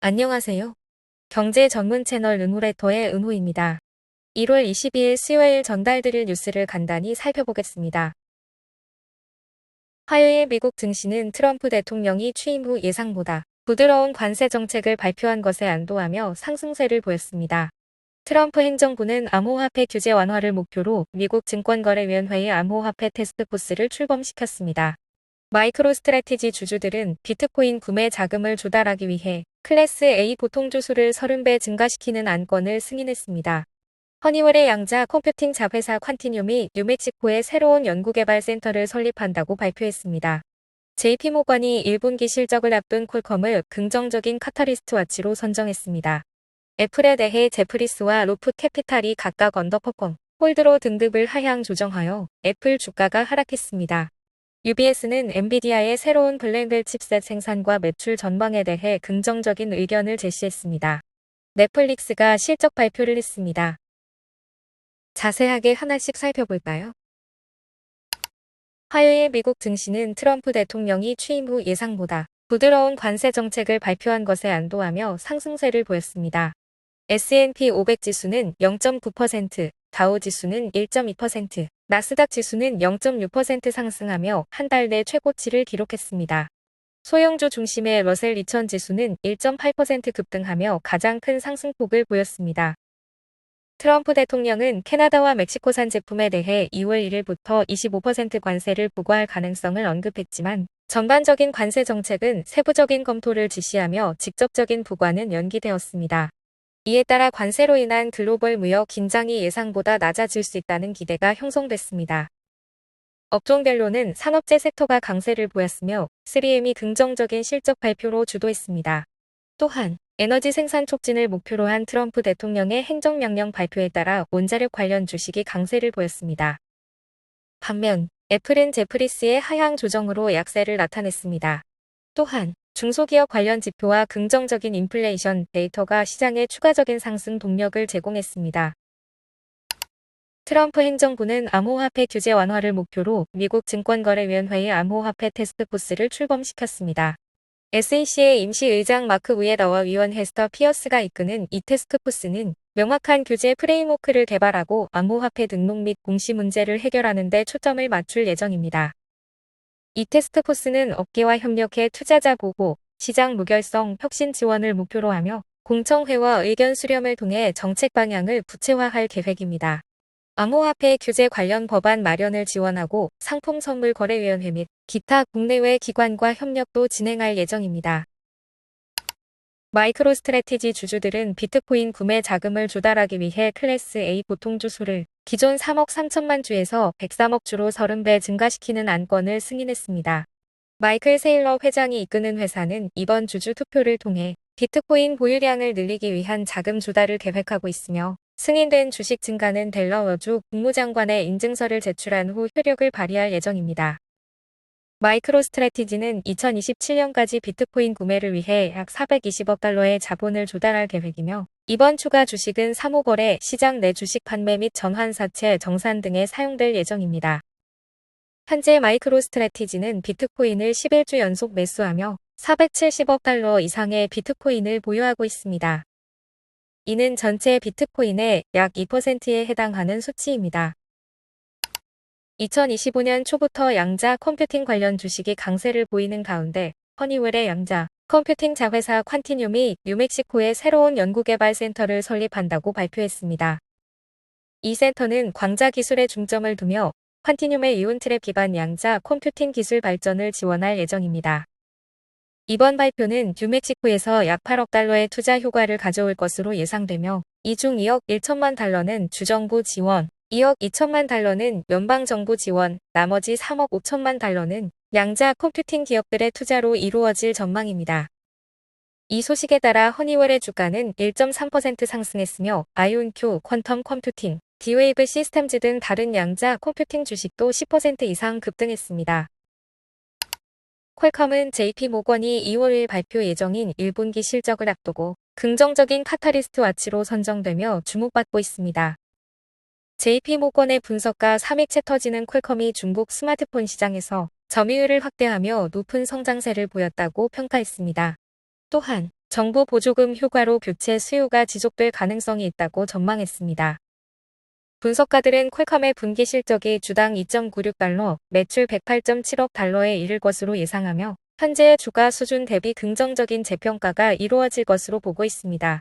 안녕하세요. 경제 전문 채널 은호레터의 은호입니다. 1월 22일 수요일 전달드릴 뉴스를 간단히 살펴보겠습니다. 화요일 미국 증시는 트럼프 대통령이 취임 후 예상보다 부드러운 관세 정책을 발표한 것에 안도하며 상승세를 보였습니다. 트럼프 행정부는 암호화폐 규제 완화를 목표로 미국 증권거래위원회의 암호화폐 태스크포스를 출범시켰습니다. 마이크로 스트래티지 주주들은 비트코인 구매 자금을 조달하기 위해 클래스 A 보통주 수를 30배 증가시키는 안건을 승인했습니다. 허니웰의 양자 컴퓨팅 자회사 퀀티늄이 뉴멕시코에 새로운 연구개발 센터를 설립한다고 발표했습니다. JP모건이 1분기 실적을 앞둔 퀄컴을 긍정적인 카타리스트 와치로 선정했습니다. 애플에 대해 제프리스와 로프 캐피탈이 각각 언더퍼폼, 홀드로 등급을 하향 조정하여 애플 주가가 하락했습니다. UBS는 엔비디아의 새로운 블랙벨 칩셋 생산과 매출 전망에 대해 긍정적인 의견을 제시했습니다. 넷플릭스가 실적 발표를 했습니다. 자세하게 하나씩 살펴볼까요? 화요일 미국 증시는 트럼프 대통령이 취임 후 예상보다 부드러운 관세 정책을 발표한 것에 안도하며 상승세를 보였습니다. S&P 500 지수는 0.9%, 다우 지수는 1.2%, 나스닥 지수는 0.6% 상승하며 한 달 내 최고치를 기록했습니다. 소형주 중심의 러셀 2000 지수는 1.8% 급등하며 가장 큰 상승폭을 보였습니다. 트럼프 대통령은 캐나다와 멕시코산 제품에 대해 2월 1일부터 25% 관세를 부과할 가능성을 언급했지만 전반적인 관세 정책은 세부적인 검토를 지시하며 직접적인 부과는 연기되었습니다. 이에 따라 관세로 인한 글로벌 무역 긴장이 예상보다 낮아질 수 있다는 기대가 형성됐습니다. 업종별로는 산업재 섹터가 강세를 보였으며 3M이 긍정적인 실적 발표로 주도했습니다. 또한 에너지 생산 촉진을 목표로 한 트럼프 대통령의 행정명령 발표에 따라 원자력 관련 주식이 강세를 보였습니다. 반면 애플은 제프리스의 하향 조정으로 약세를 나타냈습니다. 또한 중소기업 관련 지표와 긍정적인 인플레이션 데이터가 시장에 추가적인 상승 동력을 제공했습니다. 트럼프 행정부는 암호화폐 규제 완화를 목표로 미국 증권거래위원회의 암호화폐 태스크포스를 출범시켰습니다. SEC의 임시 의장 마크 우에더와 위원 헤스터 피어스가 이끄는 이 태스크포스는 명확한 규제 프레임워크를 개발하고 암호화폐 등록 및 공시 문제를 해결하는 데 초점을 맞출 예정입니다. 이 태스크포스는 업계와 협력해 투자자 보호, 시장 무결성, 혁신 지원을 목표로 하며 공청회와 의견 수렴을 통해 정책 방향을 구체화할 계획입니다. 암호화폐 규제 관련 법안 마련을 지원하고 상품선물거래위원회 및 기타 국내외 기관과 협력도 진행할 예정입니다. 마이크로 스트래티지 주주들은 비트코인 구매 자금을 조달하기 위해 클래스 A 보통주 수를 기존 3억 3천만 주에서 103억 주로 30배 증가시키는 안건을 승인했습니다. 마이클 세일러 회장이 이끄는 회사는 이번 주주 투표를 통해 비트코인 보유량을 늘리기 위한 자금 조달을 계획하고 있으며 승인된 주식 증가는 델러워주 국무장관의 인증서를 제출한 후 효력을 발휘할 예정입니다. 마이크로 스트래티지는 2027년까지 비트코인 구매를 위해 약 420억 달러의 자본을 조달할 계획이며 이번 추가 주식은 사모거래, 시장 내 주식 판매 및 전환사채 정산 등에 사용될 예정입니다. 현재 마이크로 스트래티지는 비트코인을 11주 연속 매수하며 470억 달러 이상의 비트코인을 보유하고 있습니다. 이는 전체 비트코인의 약 2%에 해당하는 수치입니다. 2025년 초부터 양자 컴퓨팅 관련 주식이 강세를 보이는 가운데 허니웰의 양자 컴퓨팅 자회사 퀀티늄이 뉴멕시코에 새로운 연구개발 센터를 설립한다고 발표했습니다. 이 센터는 광자 기술에 중점을 두며 퀀티늄의 이온트랩 기반 양자 컴퓨팅 기술 발전을 지원할 예정입니다. 이번 발표는 뉴멕시코에서 약 8억 달러의 투자 효과를 가져올 것으로 예상되며 이 중 2억 1천만 달러는 주정부 지원, 2억 2천만 달러는 연방정부 지원, 나머지 3억 5천만 달러는 양자 컴퓨팅 기업들의 투자로 이루어질 전망입니다. 이 소식에 따라 허니웰의 주가는 1.3% 상승했으며 아이온큐, 퀀텀 컴퓨팅, D-Wave 시스템즈 등 다른 양자 컴퓨팅 주식도 10% 이상 급등했습니다. 퀄컴은 JP모건이 2월 1일 발표 예정인 1분기 실적을 앞두고 긍정적인 카타리스트 와치로 선정되며 주목받고 있습니다. JP모건의 분석가 3익채 터지는 퀄컴이 중국 스마트폰 시장에서 점유율을 확대하며 높은 성장세를 보였다고 평가했습니다. 또한 정부 보조금 효과로 교체 수요가 지속될 가능성이 있다고 전망했습니다. 분석가들은 퀄컴의 분기 실적이 주당 2.96달러, 매출 108.7억 달러에 이를 것으로 예상하며 현재의 주가 수준 대비 긍정적인 재평가가 이루어질 것으로 보고 있습니다.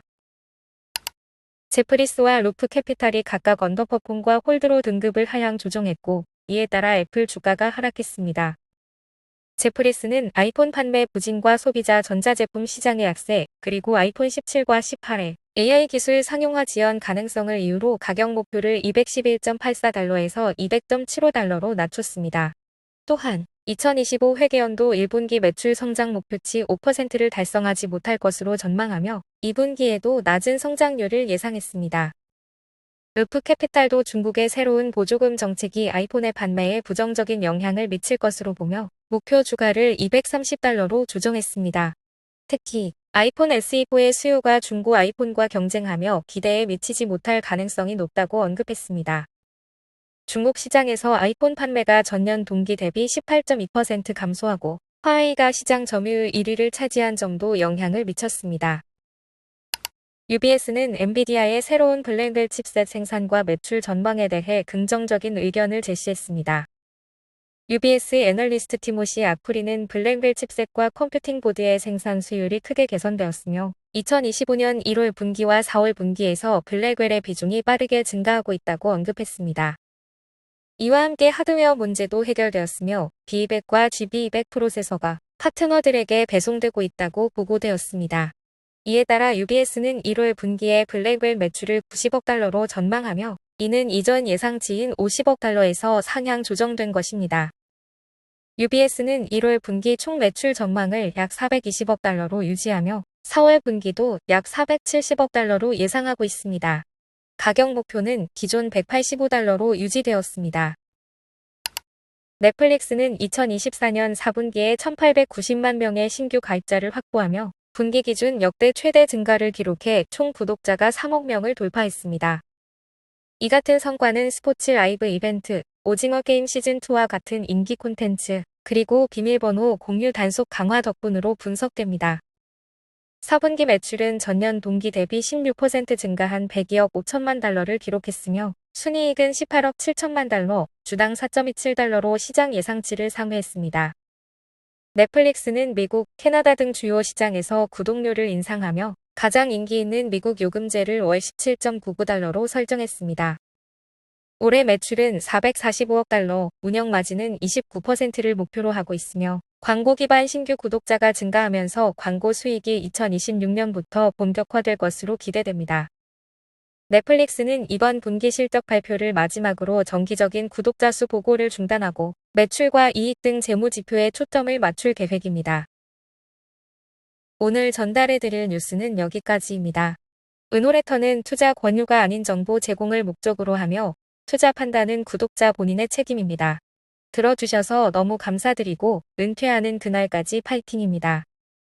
제프리스와 루프 캐피탈이 각각 언더퍼폼과 홀드로 등급을 하향 조정했고 이에 따라 애플 주가가 하락했습니다. 제프리스는 아이폰 판매 부진과 소비자 전자제품 시장의 약세, 그리고 아이폰 17과 18의 AI 기술 상용화 지연 가능성을 이유로 가격 목표를 211.84달러에서 200.75달러로 낮췄습니다. 또한 2025 회계연도 1분기 매출 성장 목표치 5%를 달성하지 못할 것으로 전망하며 2분기에도 낮은 성장률을 예상했습니다. 루프 캐피탈도 중국의 새로운 보조금 정책이 아이폰의 판매에 부정적인 영향을 미칠 것으로 보며 목표 주가를 230달러로 조정했습니다. 특히 아이폰 SE4의 수요가 중고 아이폰과 경쟁하며 기대에 미치지 못할 가능성이 높다고 언급했습니다. 중국 시장에서 아이폰 판매가 전년 동기 대비 18.2% 감소하고 화웨이가 시장 점유율 1위를 차지한 점도 영향을 미쳤습니다. UBS는 엔비디아의 새로운 블랙벨 칩셋 생산과 매출 전망에 대해 긍정적인 의견을 제시했습니다. UBS 애널리스트 티모시 아프리는 블랙벨 칩셋과 컴퓨팅 보드의 생산 수율이 크게 개선되었으며 2025년 1월 분기와 4월 분기에서 블랙웰의 비중이 빠르게 증가하고 있다고 언급했습니다. 이와 함께 하드웨어 문제도 해결되었으며 B200과 GB200 프로세서가 파트너들에게 배송되고 있다고 보고되었습니다. 이에 따라 UBS는 1월 분기에 블랙웰 매출을 90억 달러로 전망하며 이는 이전 예상치인 50억 달러에서 상향 조정된 것입니다. UBS는 1월 분기 총 매출 전망을 약 420억 달러로 유지하며 4월 분기도 약 470억 달러로 예상하고 있습니다. 가격 목표는 기존 185달러로 유지되었습니다. 넷플릭스는 2024년 4분기에 1890만 명의 신규 가입자를 확보하며 분기 기준 역대 최대 증가를 기록해 총 구독자가 3억 명을 돌파했습니다. 이 같은 성과는 스포츠 라이브 이벤트, 오징어 게임 시즌2와 같은 인기 콘텐츠, 그리고 비밀번호 공유 단속 강화 덕분으로 분석됩니다. 4분기 매출은 전년 동기 대비 16% 증가한 102억 5천만 달러를 기록했으며 순이익은 18억 7천만 달러, 주당 4.27달러로 시장 예상치를 상회했습니다. 넷플릭스는 미국, 캐나다 등 주요 시장에서 구독료를 인상하며 가장 인기 있는 미국 요금제를 월 17.99달러로 설정했습니다. 올해 매출은 445억 달러, 운영 마진은 29%를 목표로 하고 있으며 광고 기반 신규 구독자가 증가하면서 광고 수익이 2026년부터 본격화될 것으로 기대됩니다. 넷플릭스는 이번 분기 실적 발표를 마지막으로 정기적인 구독자 수 보고를 중단하고 매출과 이익 등 재무 지표에 초점을 맞출 계획입니다. 오늘 전달해드릴 뉴스는 여기까지입니다. 은호레터는 투자 권유가 아닌 정보 제공을 목적으로 하며 투자 판단은 구독자 본인의 책임입니다. 들어주셔서 너무 감사드리고 은퇴하는 그날까지 파이팅입니다.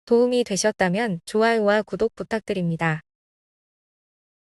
도움이 되셨다면 좋아요와 구독 부탁드립니다.